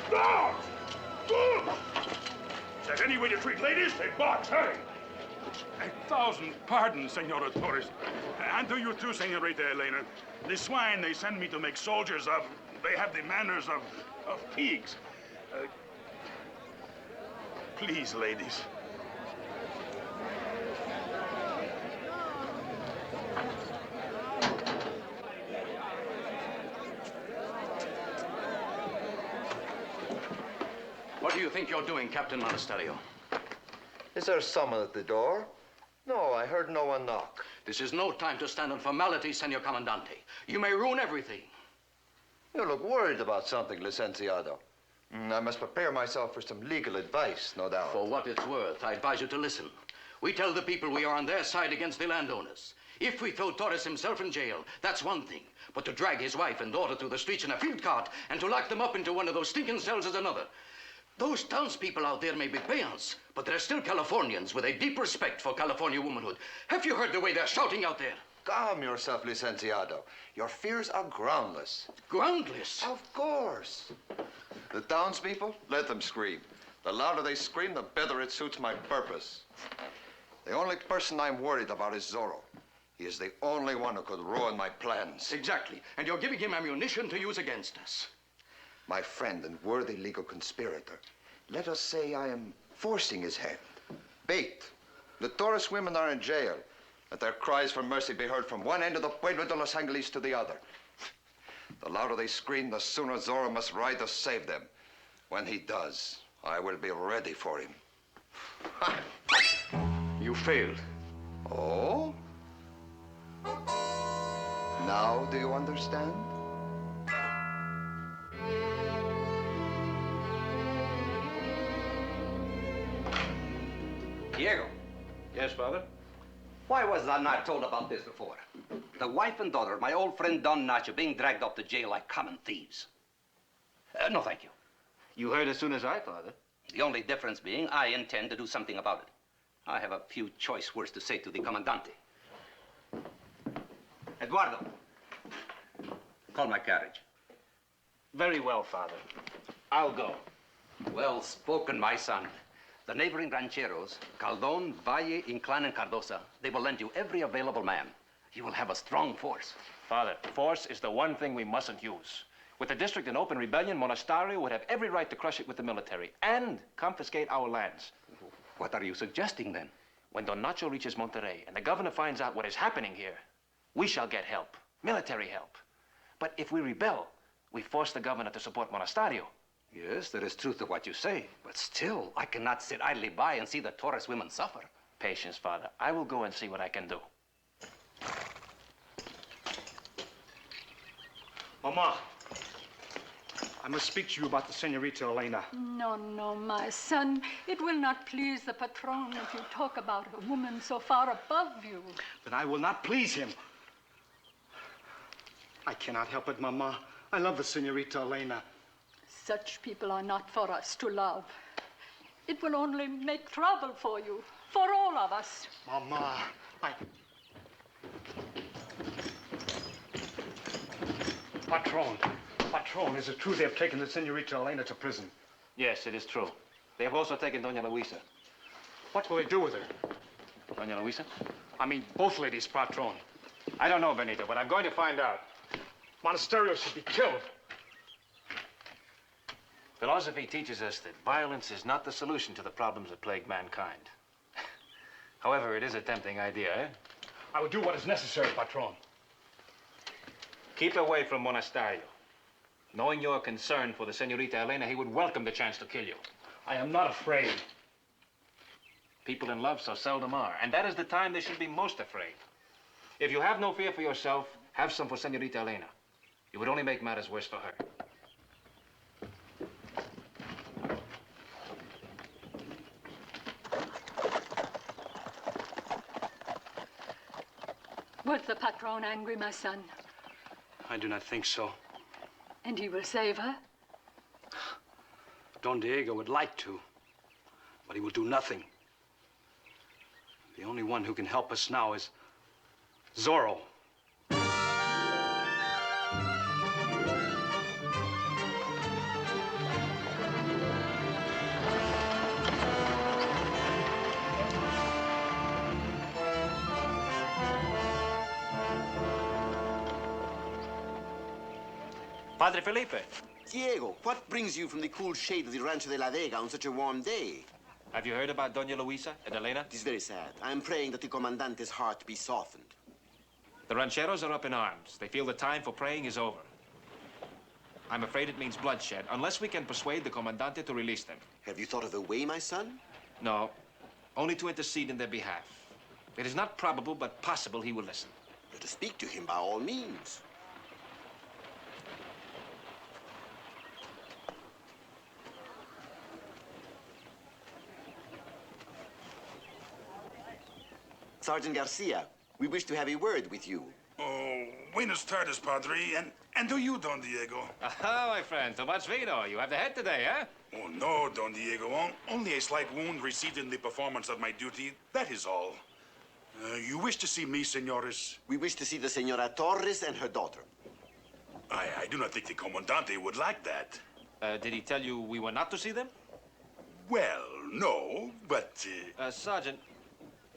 Dogs! Is that any way to treat ladies? They box, hurry! 1,000 pardons, Senora Torres. And to you too, Senorita Elena. The swine they send me to make soldiers of, they have the manners of pigs. Please, ladies. What do you think you're doing, Captain Monasterio? Is there someone at the door? No, I heard no one knock. This is no time to stand on formalities, Senor Comandante. You may ruin everything. You look worried about something, Licenciado. I must prepare myself for some legal advice, no doubt. For what it's worth, I advise you to listen. We tell the people we are on their side against the landowners. If we throw Torres himself in jail, that's one thing. But to drag his wife and daughter through the streets in a field cart and to lock them up into one of those stinking cells is another. Those townspeople out there may be peons, but they're still Californians with a deep respect for California womanhood. Have you heard the way they're shouting out there? Calm yourself, Licenciado. Your fears are groundless. Groundless? Of course. The townspeople, let them scream. The louder they scream, the better it suits my purpose. The only person I'm worried about is Zorro. He is the only one who could ruin my plans. Exactly. And you're giving him ammunition to use against us. My friend and worthy legal conspirator, let us say I am forcing his hand. Bait. The Torres women are in jail. Let their cries for mercy be heard from one end of the Pueblo de Los Angeles to the other. The louder they scream, the sooner Zorro must ride to save them. When he does, I will be ready for him. You failed. Oh? Now do you understand? Diego. Yes, Father? Why was I not told about this before? The wife and daughter of my old friend Don Nacho being dragged off to jail like common thieves. No, thank you. You heard as soon as I, Father. The only difference being I intend to do something about it. I have a few choice words to say to the Comandante. Eduardo, call my carriage. Very well, Father. I'll go. Well spoken, my son. The neighboring rancheros, Caldon, Valle, Inclán, and Cardosa, they will lend you every available man. You will have a strong force. Father, force is the one thing we mustn't use. With the district in open rebellion, Monasterio would have every right to crush it with the military and confiscate our lands. What are you suggesting, then? When Don Nacho reaches Monterrey and the governor finds out what is happening here, we shall get help, military help. But if we rebel, we force the governor to support Monasterio. Yes, there is truth to what you say, but still, I cannot sit idly by and see the Torres women suffer. Patience, Father. I will go and see what I can do. Mama, I must speak to you about the Senorita Elena. No, no, my son. It will not please the patron if you talk about a woman so far above you. But I will not please him. I cannot help it, Mama. I love the Senorita Elena. Such people are not for us to love. It will only make trouble for you, for all of us. Mama, Patron, is it true they have taken the Senorita Elena to prison? Yes, it is true. They have also taken Doña Luisa. What will they do with her? Doña Luisa? I mean, both ladies, Patron. I don't know, Benito, but I'm going to find out. Monasterio should be killed. Philosophy teaches us that violence is not the solution to the problems that plague mankind. However, it is a tempting idea, eh? I will do what is necessary, Patron. Keep away from Monasterio. Knowing your concern for the Senorita Elena, he would welcome the chance to kill you. I am not afraid. People in love so seldom are, and that is the time they should be most afraid. If you have no fear for yourself, have some for Senorita Elena. It would only make matters worse for her. Was the patron angry, my son? I do not think so. And he will save her? Don Diego would like to, but he will do nothing. The only one who can help us now is Zorro. Padre Felipe, Diego, what brings you from the cool shade of the Rancho de la Vega on such a warm day? have you heard about Doña Luisa and Elena? It is very sad. I am praying that the Comandante's heart be softened. The rancheros are up in arms. They feel the time for praying is over. I'm afraid it means bloodshed, unless we can persuade the Comandante to release them. Have you thought of a way, my son? No, only to intercede in their behalf. It is not probable, but possible he will listen. Let us speak to him by all means. Sergeant Garcia, we wish to have a word with you. Oh, buenas tardes, Padre. And do you, Don Diego? Aha, my friend, too much vino. You have the head today, eh? Oh, no, Don Diego. Only a slight wound received in the performance of my duty. That is all. You wish to see me, senores? We wish to see the Senora Torres and her daughter. I do not think the Comandante would like that. Did he tell you we were not to see them? Well, no, but... Sergeant,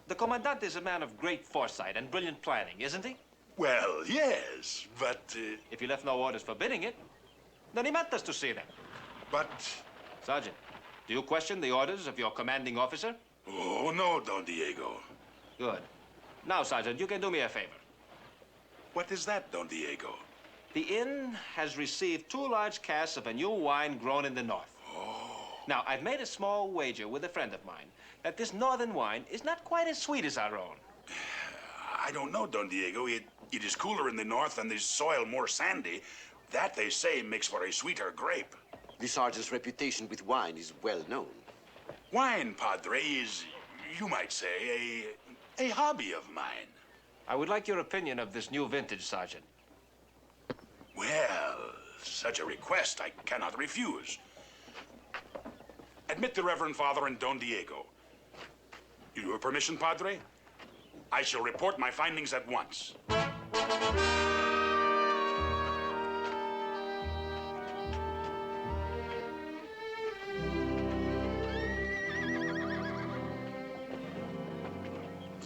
the Commandant is a man of great foresight and brilliant planning, isn't he? Well, yes, but... If he left no orders forbidding it, then he meant us to see them. But... Sergeant, do you question the orders of your commanding officer? Oh, no, Don Diego. Good. Now, Sergeant, you can do me a favor. What is that, Don Diego? The inn has received 2 large casks of a new wine grown in the north. Oh. Now, I've made a small wager with a friend of mine that this northern wine is not quite as sweet as our own. I don't know, Don Diego. It is cooler in the north and the soil more sandy. That, they say, makes for a sweeter grape. The sergeant's reputation with wine is well known. Wine, Padre, is, you might say, a hobby of mine. I would like your opinion of this new vintage, Sergeant. Well, such a request I cannot refuse. Admit the Reverend Father and Don Diego. You have permission, Padre? I shall report my findings at once.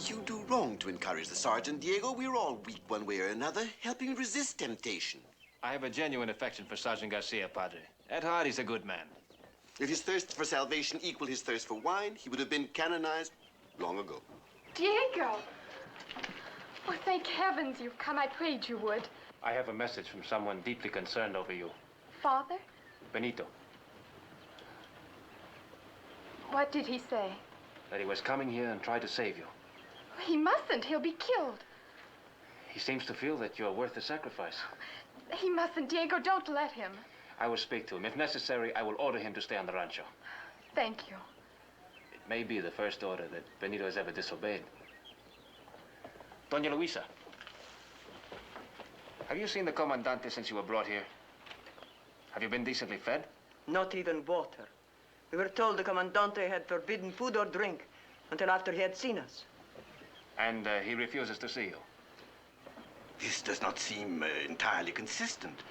You do wrong to encourage the sergeant, Diego. We're all weak one way or another. Help him resist temptation. I have a genuine affection for Sergeant Garcia, Padre. At heart, he's a good man. If his thirst for salvation equaled his thirst for wine, he would have been canonized long ago. Diego! Oh, thank heavens you've come. I prayed you would. I have a message from someone deeply concerned over you. Father? Benito. What did he say? That he was coming here and try to save you. He mustn't. He'll be killed. He seems to feel that you're worth the sacrifice. He mustn't. Diego, don't let him. I will speak to him. If necessary, I will order him to stay on the rancho. Thank you. It may be the first order that Benito has ever disobeyed. Doña Luisa, have you seen the Comandante since you were brought here? Have you been decently fed? Not even water. We were told the Commandante had forbidden food or drink until after he had seen us. And he refuses to see you? This does not seem entirely consistent.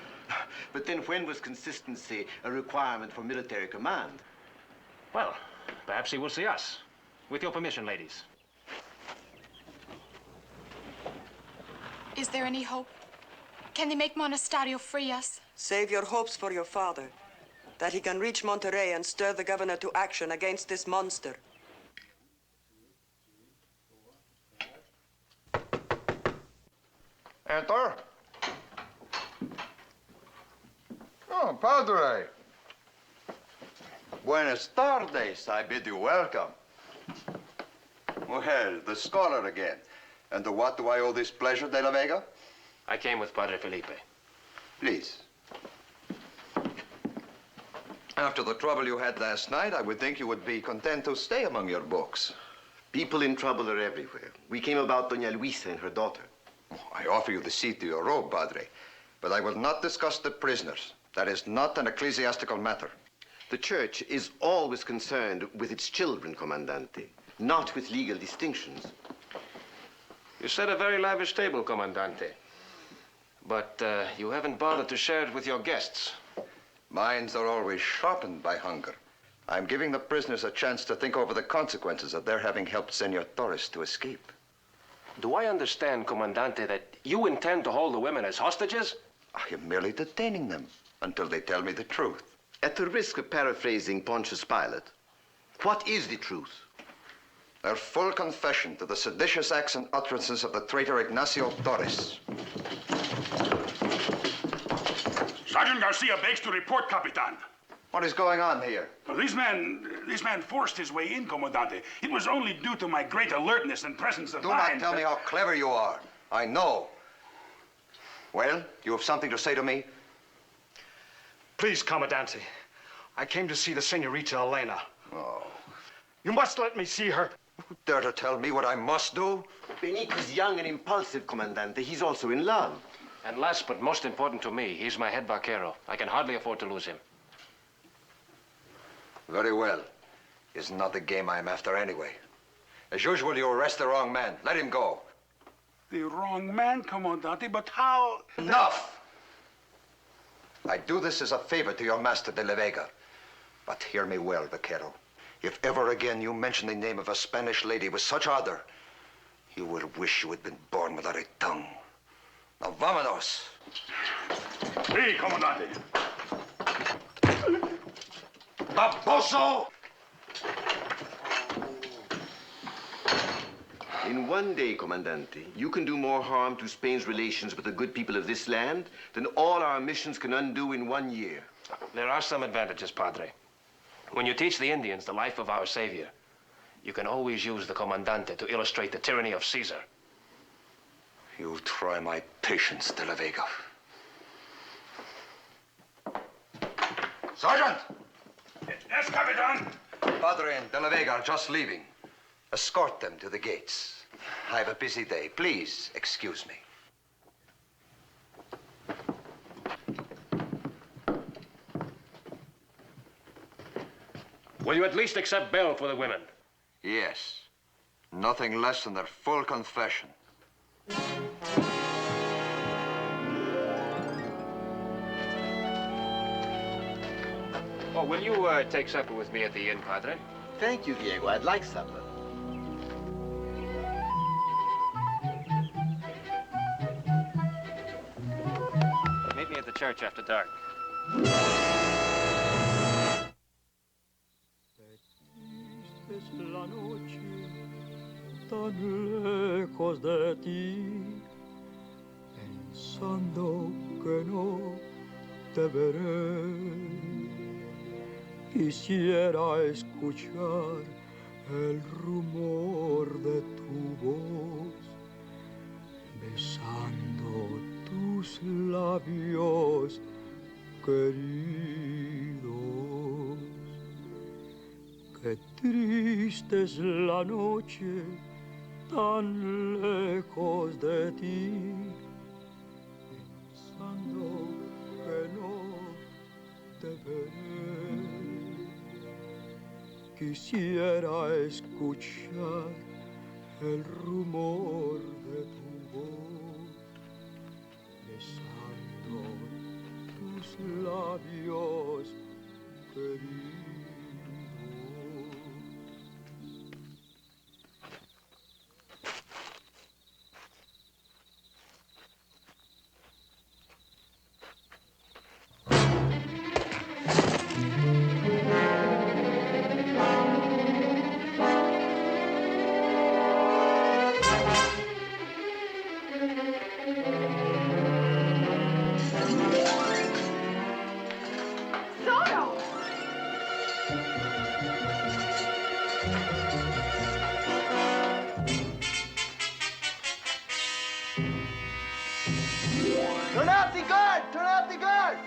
But then when was consistency a requirement for military command? Well, perhaps he will see us. With your permission, ladies. Is there any hope? Can they make Monasterio free us? Save your hopes for your father, that he can reach Monterrey and stir the governor to action against this monster. Enter. Oh, Padre. Buenas tardes. I bid you welcome. Well, the scholar again. And to what do I owe this pleasure, De La Vega? I came with Padre Felipe. Please. After the trouble you had last night, I would think you would be content to stay among your books. People in trouble are everywhere. We came about Doña Luisa and her daughter. I offer you the seat to your robe, Padre, but I will not discuss the prisoners. That is not an ecclesiastical matter. The church is always concerned with its children, Comandante, not with legal distinctions. You set a very lavish table, Comandante. But you haven't bothered to share it with your guests. Minds are always sharpened by hunger. I'm giving the prisoners a chance to think over the consequences of their having helped Senor Torres to escape. Do I understand, Comandante, that you intend to hold the women as hostages? I am merely detaining them. until they tell me the truth. At the risk of paraphrasing Pontius Pilate, what is the truth? Their full confession to the seditious acts and utterances of the traitor Ignacio Torres. Sergeant Garcia begs to report, Capitan. What is going on here? Well, this man forced his way in, Comandante. It was only due to my great alertness and presence of Do mind. not tell me how clever you are. I know. Well, you have something to say to me? Please, Commandante. I came to see the Senorita Elena. Oh. You must let me see her. You dare to tell me what I must do? Benito's young and impulsive, Comandante. He's also in love. And last but most important to me, he's my head vaquero. I can hardly afford to lose him. Very well. It's not the game I'm after anyway. As usual, you arrest the wrong man. Let him go. The wrong man, Comandante, but how... Enough! I do this as a favor to your master, De La Vega. But hear me well, vaquero. If ever again you mention the name of a Spanish lady with such ardor, you will wish you had been born without a tongue. Now, vámonos! Hey, Comandante! Baboso! In one day, Comandante, you can do more harm to Spain's relations with the good people of this land than all our missions can undo in 1 year. There are some advantages, Padre. When you teach the Indians the life of our Savior, you can always use the Comandante to illustrate the tyranny of Caesar. You try my patience, De La Vega. Sergeant! Yes, Capitan? Padre and De La Vega are just leaving. Escort them to the gates. I have a busy day. Please excuse me. Will you at least accept bail for the women? Yes. Nothing less than their full confession. Oh, will you take supper with me at the inn, Padre? Thank you, Diego. I'd like supper. Meet me at the church after dark. Es la noche tan lejos de ti, pensando que no te veré. Quisiera escuchar el rumor de tu voz, besando tus labios queridos. Qué triste es la noche tan lejos de ti, pensando que no te veré. Quisiera escuchar el rumor de tu voz, besando tus labios queridos. Turn out the guard! Turn out the guard!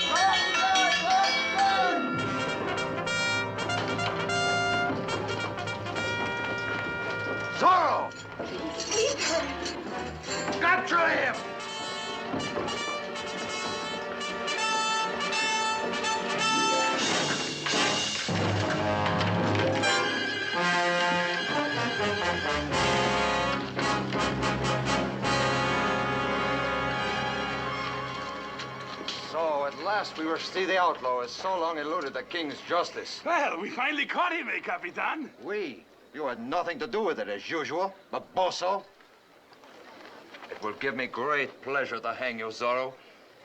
Turn out the guard! Turn out the guard! Zorro! Capture him! So, at last we were to see the outlaw who has so long eluded the king's justice. Well, we finally caught him, eh, Capitan? We? You had nothing to do with it, as usual. Baboso. It will give me great pleasure to hang you, Zorro.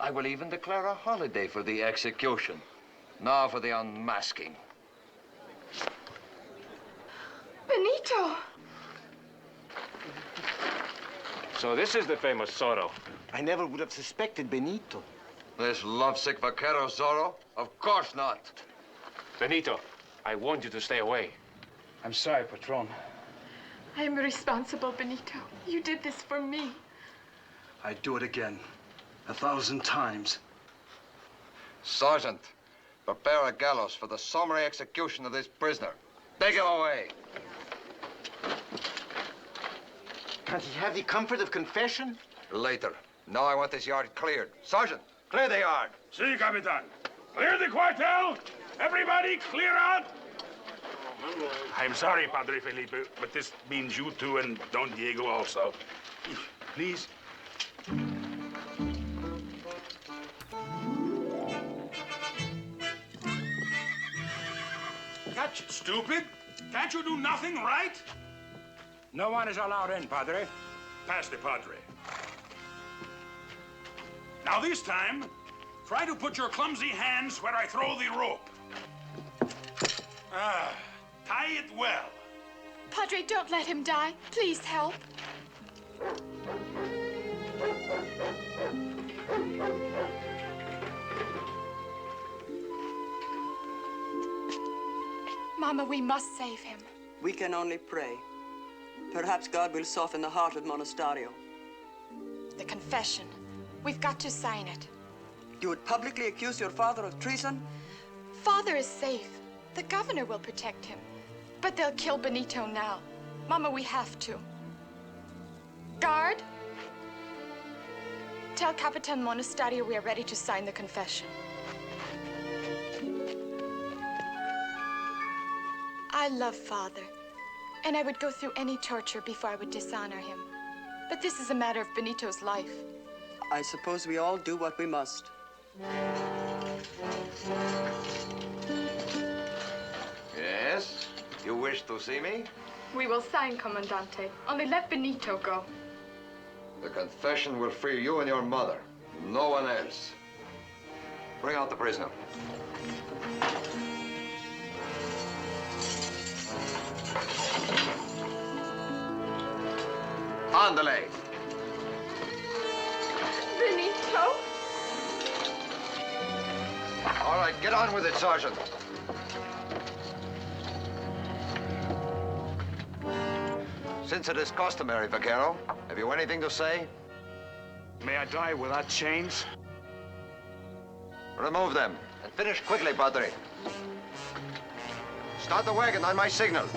I will even declare a holiday for the execution. Now for the unmasking. Benito! So this is the famous Zorro. I never would have suspected Benito. This lovesick vaquero, Zorro? Of course not. Benito, I warned you to stay away. I'm sorry, Patron. I am responsible, Benito. You did this for me. I'd do it again. 1,000 times. Sergeant, prepare a gallows for the summary execution of this prisoner. Take him away. Can't he have the comfort of confession? Later. Now I want this yard cleared. Sergeant, clear the yard. Si, Capitan. Clear the quartel. Everybody, clear out. I'm sorry, Padre Felipe, but this means you too and Don Diego also. Please. Catch it, stupid. Can't you do nothing right? No one is allowed in, Padre. Pass the Padre. Now this time, try to put your clumsy hands where I throw the rope. Tie it well. Padre, don't let him die. Please help. Mama, we must save him. We can only pray. Perhaps God will soften the heart of Monasterio. The confession. We've got to sign it. You would publicly accuse your father of treason? Father is safe. The governor will protect him. But they'll kill Benito now. Mama, we have to. Guard! Tell Capitan Monasterio we are ready to sign the confession. I love Father, and I would go through any torture before I would dishonor him. But this is a matter of Benito's life. I suppose we all do what we must. Yes? You wish to see me? We will sign, Comandante. Only let Benito go. The confession will free you and your mother. No one else. Bring out the prisoner. Andale. Benito? All right, get on with it, Sergeant. Since it is customary, Vaquero, have you anything to say? May I die without chains? Remove them, and finish quickly, Padre. Start the wagon on my signal.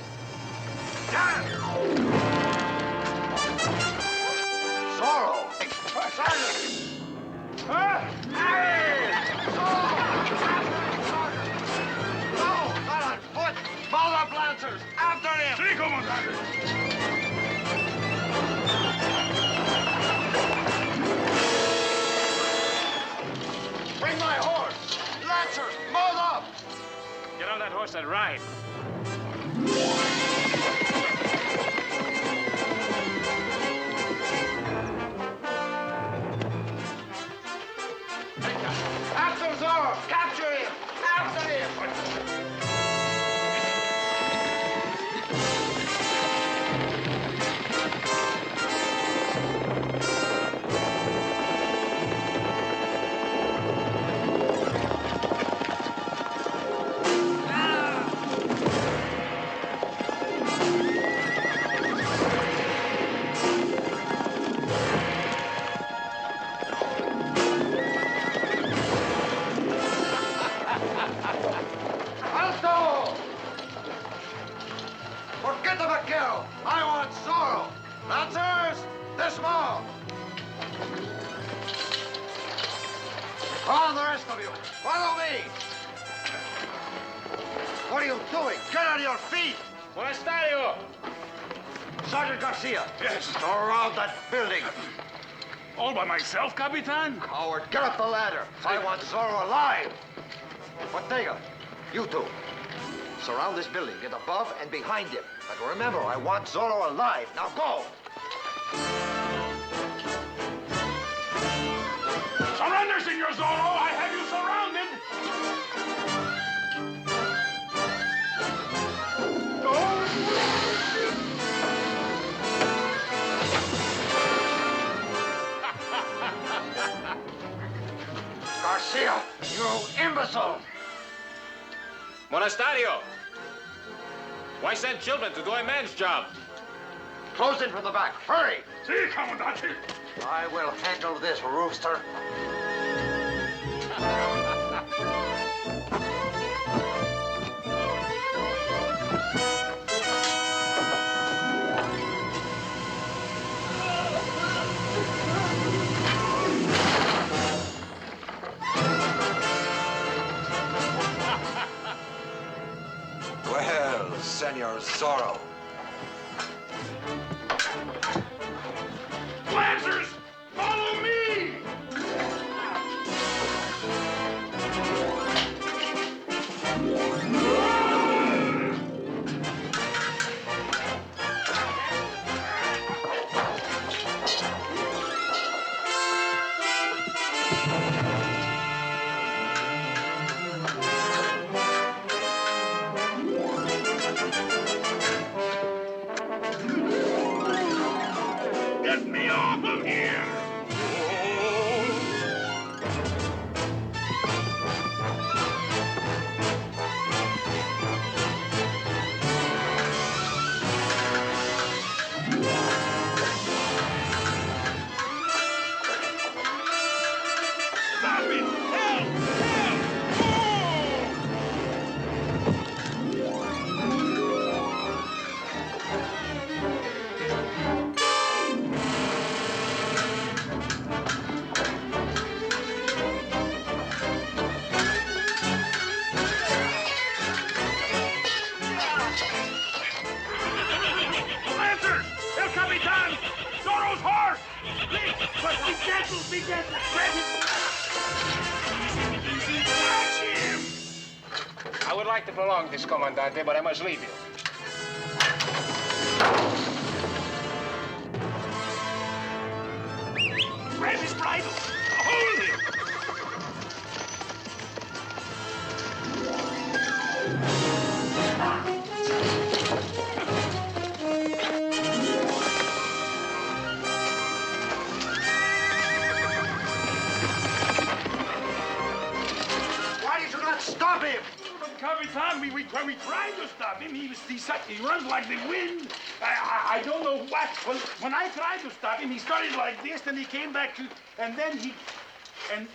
Zorro! Sergeant! No, not on foot! Call up lancers! After him! Si, Comandante. Bring my horse! Lancers, mount up! Get on that horse and ride. After Zorro! Capture him! After him! Alto! Forget the vaquero! I want Zorro! Lancers, dismount! On the rest of you, follow me! What are you doing? Get on your feet! Monasterio! Sergeant Garcia! Yes? Around that building! All by myself, Capitan? Howard, get up the ladder! I want Zorro alive! Ortega, you two. Surround this building. Get above and behind him. But remember, I want Zorro alive. Now go! Here, Senor Zorro, I have you surrounded. Garcia, you imbecile! Monasterio! Why send children to do a man's job? Close in from the back. Hurry! Si, Comandante. I will handle this rooster. Well, Senor Zorro. Lancers, follow me! Get me off of here! Stop it! Help! Help! Lancers! El Capitan! Zorro's horse! Please, but be gentle, be gentle! Grab him! Catch him! I would like to prolong this, Comandante, but I must leave you. Grab his bridle! Hold him! Why did you not stop him? Capitan, when we tried to stop him, he runs like the wind. I don't know what. When I tried to stop him, he started like this, then he came back to, and then he, and